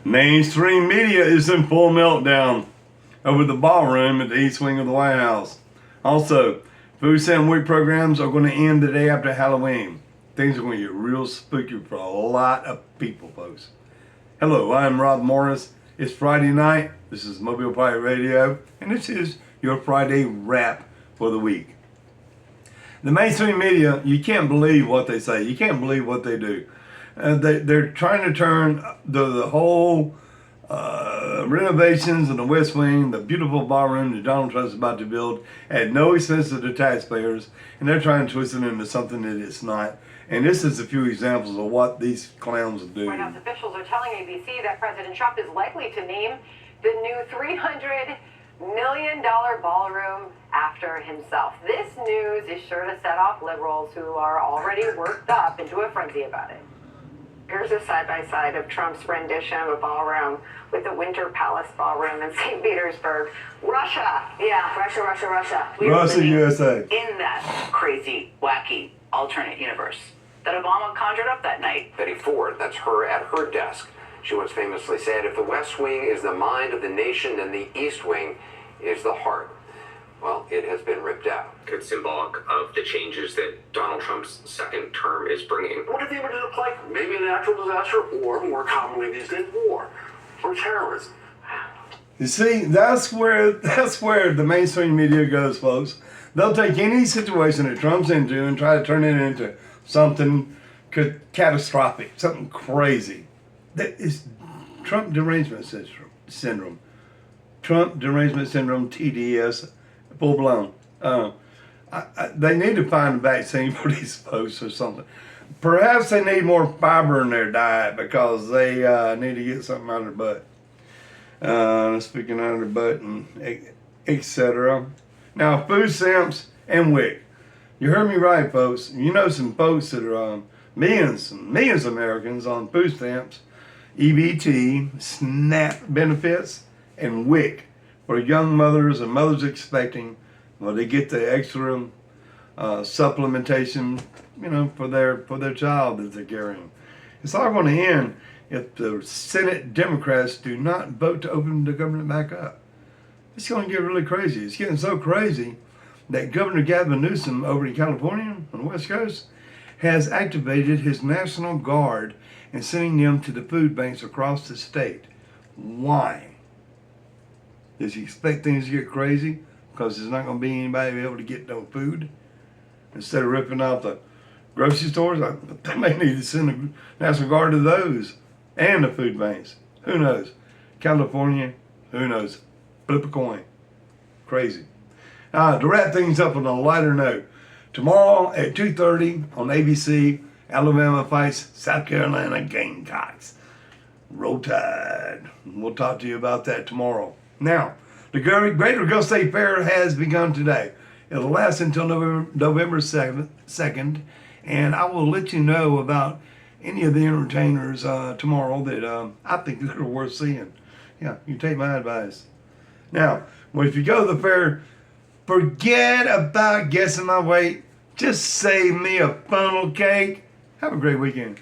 Mainstream media is in full meltdown over the ballroom at the East Wing of the White House. Also, Food Stamp Week programs are going to end the day after Halloween. Things are going to get real spooky for a lot of people, folks. Hello, I'm Rob Morris. It's Friday night. This is Mobile Pirate Radio, and this is your Friday wrap for the week. The mainstream media, you can't believe what they say. You can't believe what they do. They're trying to turn the whole renovations in the West Wing, the beautiful ballroom that Donald Trump is about to build, at no expense to the taxpayers, and they're trying to twist it into something that it's not. And this is a few examples of what these clowns do. White House officials are telling ABC that President Trump is likely to name the new $300 million ballroom after himself. This news is sure to set off liberals who are already worked up into a frenzy about it. Here's a side-by-side of Trump's rendition of a ballroom with the Winter Palace Ballroom in St. Petersburg. Russia! Yeah, Russia. Russia, USA. In that crazy, wacky, alternate universe that Obama conjured up that night. Betty Ford, that's her at her desk. She once famously said, if the West Wing is the mind of the nation, then the East Wing is the heart. Well, it has been ripped out. It's symbolic of the changes that Donald Trump's second term is bringing. What do the images look like? Maybe a natural disaster, or more commonly these days, war or terrorism. You see, that's where the mainstream media goes, folks. They'll take any situation that Trump's into and try to turn it into something catastrophic, something crazy. That is Trump derangement syndrome. Trump derangement syndrome, TDS, full blown. They need to find a vaccine for these folks or something. Perhaps they need more fiber in their diet because they need to get something out of their butt. Speaking out of their butt and etc. Now, food stamps and WIC. You heard me right, folks. You know some folks that are millions of Americans on food stamps, EBT, SNAP benefits, and WIC for young mothers and mothers expecting. Well, they get the extra supplementation, for their child that they're carrying. It's all going to end if the Senate Democrats do not vote to open the government back up. It's going to get really crazy. It's getting so crazy that Governor Gavin Newsom over in California on the West Coast has activated his National Guard and sending them to the food banks across the state. Why? Does he expect things to get crazy? Because there's not going to be anybody able to get no food? Instead of ripping out the grocery stores, they may need to send the National Guard to those and the food banks. Who knows? California, who knows? Flip a coin. Crazy. To wrap things up on a lighter note, tomorrow at 2:30 on ABC, Alabama fights South Carolina Gamecocks. Roll Tide. We'll talk to you about that tomorrow. Now, the Greater Gulf State Fair has begun today. It'll last until November 2nd, and I will let you know about any of the entertainers tomorrow that I think that are worth seeing. Yeah, you take my advice. Now, if you go to the fair, forget about guessing my weight. Just save me a funnel cake. Have a great weekend.